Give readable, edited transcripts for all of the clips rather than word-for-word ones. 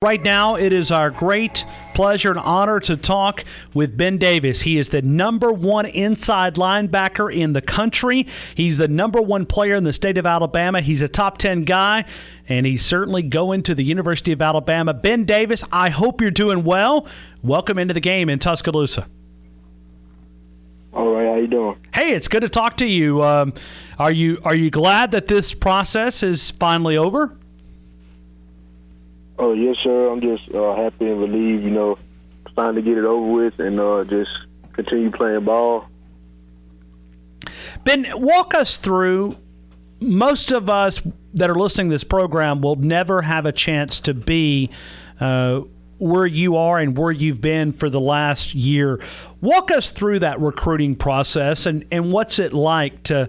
Right now, it is our great pleasure and honor to talk with Ben Davis. He is the number one inside linebacker in the country. He's the number one player in the state of Alabama. He's a top 10 guy, and he's certainly going to the University of Alabama. Ben Davis, I hope you're doing well. Welcome into the game in Tuscaloosa. All right, how you doing? Hey, it's good to talk to you. Are you glad that this process is finally over? Oh, yes, sir. I'm just happy and relieved, finally get it over with and just continue playing ball. Ben, walk us through. Most of us that are listening to this program will never have a chance to be where you are and where you've been for the last year. Walk us through that recruiting process and what's it like to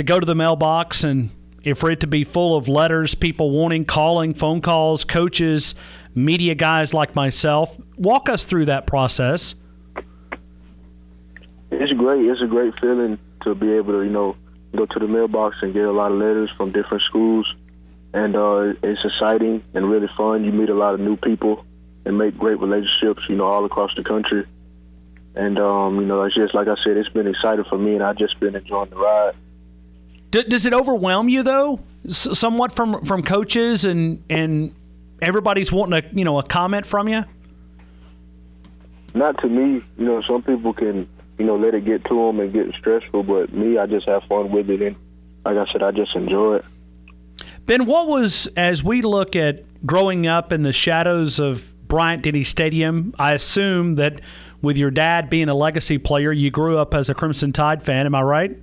go to the mailbox and for it to be full of letters, people wanting, calling, phone calls, coaches, media guys like myself. Walk us through that process. It's great. It's a great feeling to be able to, go to the mailbox and get a lot of letters from different schools. And it's exciting and really fun. You meet a lot of new people and make great relationships, all across the country. And, it's just like I said, it's been exciting for me, and I've just been enjoying the ride. Does it overwhelm you, though, somewhat from coaches and everybody's wanting a comment from you? Not to me. Some people can, let it get to them and get stressful, but me, I just have fun with it. And like I said, I just enjoy it. Ben, what was, as we look at growing up in the shadows of Bryant-Denny Stadium, I assume that with your dad being a legacy player, you grew up as a Crimson Tide fan. Am I right?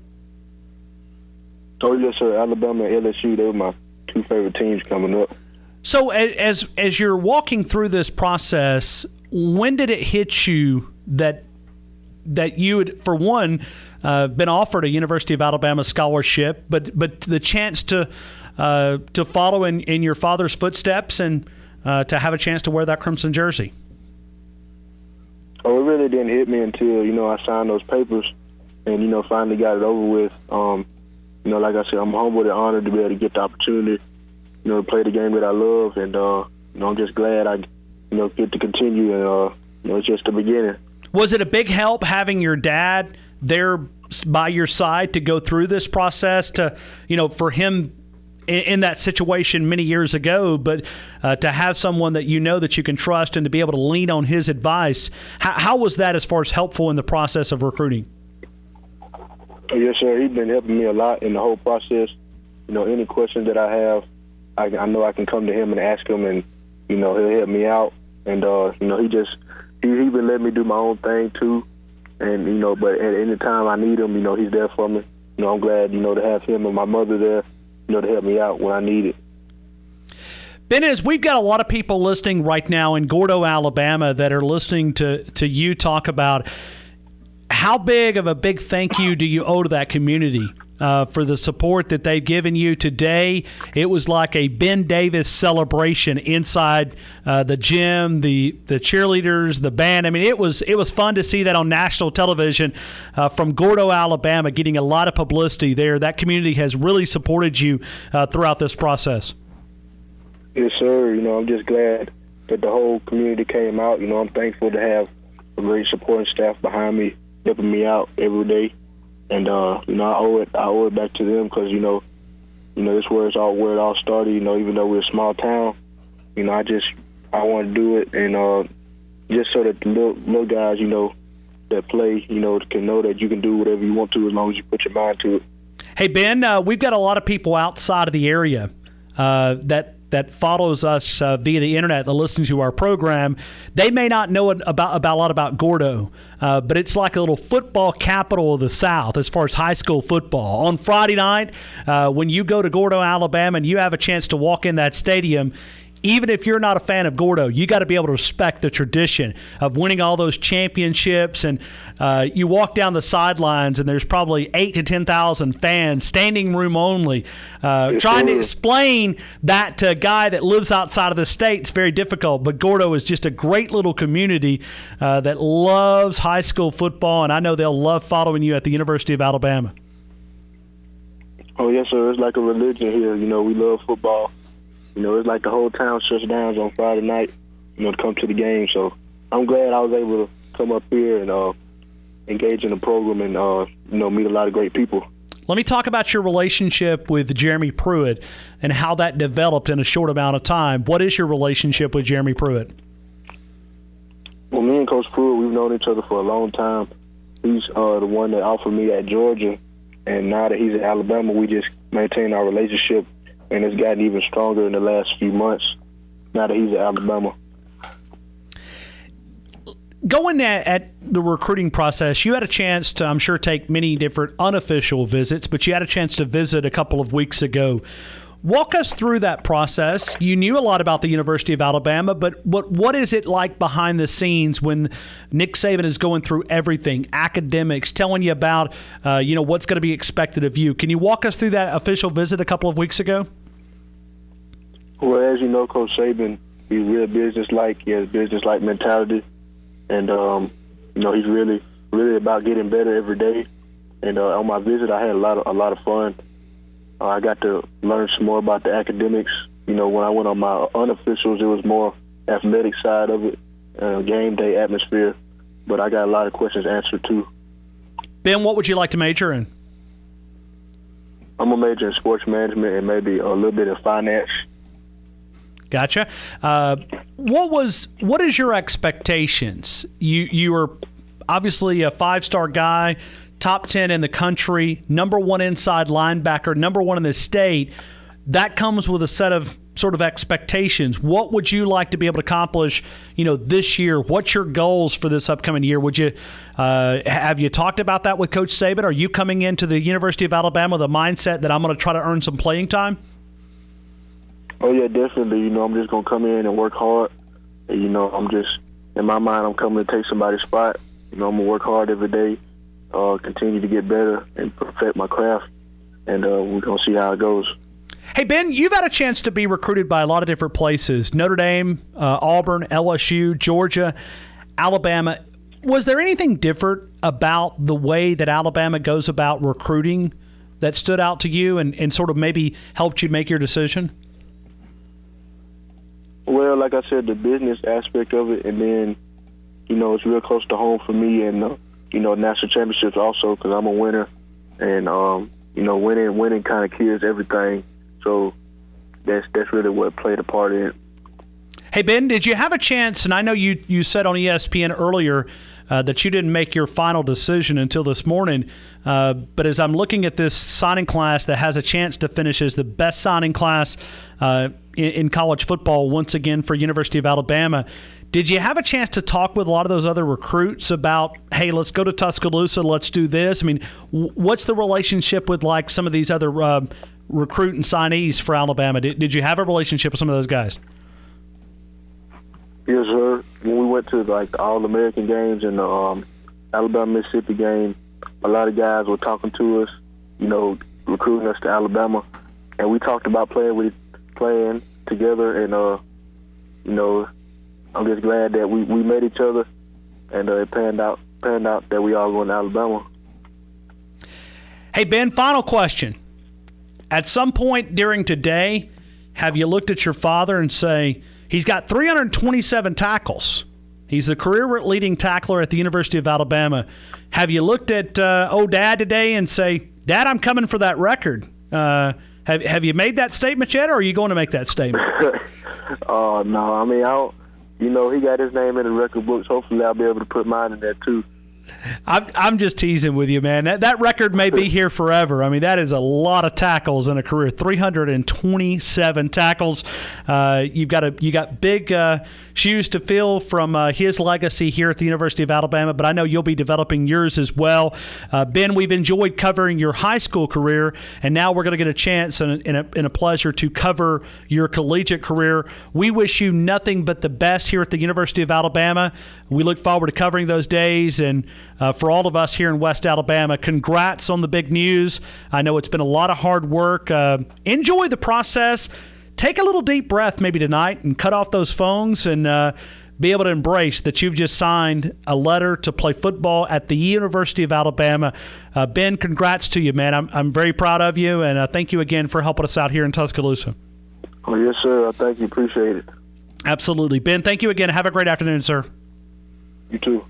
Oh, yes, sir. Alabama and LSU, they were my two favorite teams coming up. So as you're walking through this process, when did it hit you that you had, for one, been offered a University of Alabama scholarship, but the chance to follow in your father's footsteps and to have a chance to wear that crimson jersey? Oh, it really didn't hit me until, I signed those papers and, finally got it over with. Like I said, I'm humbled and honored to be able to get the opportunity, to play the game that I love. And, I'm just glad I, get to continue. And, it's just the beginning. Was it a big help having your dad there by your side to go through this process to, for him in that situation many years ago, but to have someone that that you can trust and to be able to lean on his advice? How was that as far as helpful in the process of recruiting? Yes, sir. He's been helping me a lot in the whole process. Any questions that I have, I know I can come to him and ask him, and, he'll help me out. And, he's been letting me do my own thing, too. And, but at any time I need him, he's there for me. I'm glad, to have him and my mother there, to help me out when I need it. Ben, we've got a lot of people listening right now in Gordo, Alabama that are listening to you talk about how big of a big thank you do you owe to that community for the support that they've given you today. It was like a Ben Davis celebration inside the gym, the cheerleaders, the band. I mean, it was fun to see that on national television from Gordo, Alabama, getting a lot of publicity there. That community has really supported you throughout this process. Yes, sir. I'm just glad that the whole community came out. I'm thankful to have a great supporting staff behind me, helping me out every day. And, I owe it back to them because, this where it all started, even though we're a small town, I want to do it. And just so that the little guys, that play, can know that you can do whatever you want to as long as you put your mind to it. Hey, Ben, we've got a lot of people outside of the area that follows us via the internet, that listens to our program. They may not know about a lot about Gordo, but it's like a little football capital of the South as far as high school football. On Friday night, when you go to Gordo, Alabama, and you have a chance to walk in that stadium, even if you're not a fan of Gordo, you got to be able to respect the tradition of winning all those championships. And you walk down the sidelines, and there's probably 8,000 to 10,000 fans, standing room only, trying to explain that to a guy that lives outside of the state. It's very difficult. But Gordo is just a great little community that loves high school football, and I know they'll love following you at the University of Alabama. Oh, yes, sir. It's like a religion here. We love football. You know, it's like the whole town shuts down on Friday night, you know, to come to the game. So I'm glad I was able to come up here and engage in the program and, you know, meet a lot of great people. Let me talk about your relationship with Jeremy Pruitt and how that developed in a short amount of time. What is your relationship with Jeremy Pruitt? Well, me and Coach Pruitt, we've known each other for a long time. He's the one that offered me at Georgia, and now that he's at Alabama, we just maintain our relationship, and it's gotten even stronger in the last few months now that he's at Alabama. Going at the recruiting process, you had a chance to, I'm sure, take many different unofficial visits, but you had a chance to visit a couple of weeks ago. Walk us through that process. You knew a lot about the University of Alabama, but what is it like behind the scenes when Nick Saban is going through everything, academics, telling you about what's going to be expected of you? Can you walk us through that official visit a couple of weeks ago? Well, as you know, Coach Saban, he's real business-like. He has business-like mentality. And, he's really, really about getting better every day. And on my visit, I had a lot of fun. I got to learn some more about the academics. You know, when I went on my unofficials, it was more athletic side of it, game day atmosphere. But I got a lot of questions answered, too. Ben, what would you like to major in? I'm a major in sports management and maybe a little bit of finance. Gotcha. What is your expectations? You were obviously a 5-star guy, top 10 in the country, number 1 inside linebacker, number 1 in the state. That comes with a set of sort of expectations. What would you like to be able to accomplish, this year? What's your goals for this upcoming year? Would you have you talked about that with Coach Saban? Are you coming into the University of Alabama with a mindset that I'm going to try to earn some playing time? Oh, yeah, definitely. I'm just going to come in and work hard. And, in my mind, I'm coming to take somebody's spot. I'm going to work hard every day, continue to get better and perfect my craft. And we're going to see how it goes. Hey, Ben, you've had a chance to be recruited by a lot of different places, Notre Dame, Auburn, LSU, Georgia, Alabama. Was there anything different about the way that Alabama goes about recruiting that stood out to you and sort of maybe helped you make your decision? Well, like I said, the business aspect of it, and then, it's real close to home for me, and, national championships also, because I'm a winner, and, winning kind of kills everything, so that's really what played a part in it. Hey, Ben, did you have a chance, and I know you said on ESPN earlier that you didn't make your final decision until this morning, but as I'm looking at this signing class that has a chance to finish as the best signing class in college football once again for University of Alabama, did you have a chance to talk with a lot of those other recruits about, hey, let's go to Tuscaloosa, let's do this? I mean, what's the relationship with like some of these other recruit and signees for Alabama? Did you have a relationship with some of those guys? Yes, sir. When we went to the All-American games and the Alabama-Mississippi game, a lot of guys were talking to us, recruiting us to Alabama, and we talked about playing together, and I'm just glad that we met each other, and it panned out that we all going to Alabama. Hey, Ben, final question. At some point during today, have you looked at your father and say, he's got 327 tackles. He's the career-leading tackler at the University of Alabama. Have you looked at Dad today and say, Dad, I'm coming for that record? Have you made that statement yet, or are you going to make that statement? No. I mean, he got his name in the record books. Hopefully I'll be able to put mine in there, too. I'm just teasing with you, man. That record may be here forever. I mean, that is a lot of tackles in a career. 327 tackles. You got big shoes to fill from his legacy here at the University of Alabama, but I know you'll be developing yours as well. Ben, we've enjoyed covering your high school career, and now we're going to get a chance and a pleasure to cover your collegiate career. We wish you nothing but the best here at the University of Alabama. We look forward to covering those days, and for all of us here in West Alabama, congrats on the big news. I know it's been a lot of hard work. Enjoy the process. Take a little deep breath maybe tonight and cut off those phones and be able to embrace that you've just signed a letter to play football at the University of Alabama. Ben, congrats to you, man. I'm very proud of you, and thank you again for helping us out here in Tuscaloosa. Oh, yes, sir. Thank you. Appreciate it. Absolutely. Ben, thank you again. Have a great afternoon, sir. You too.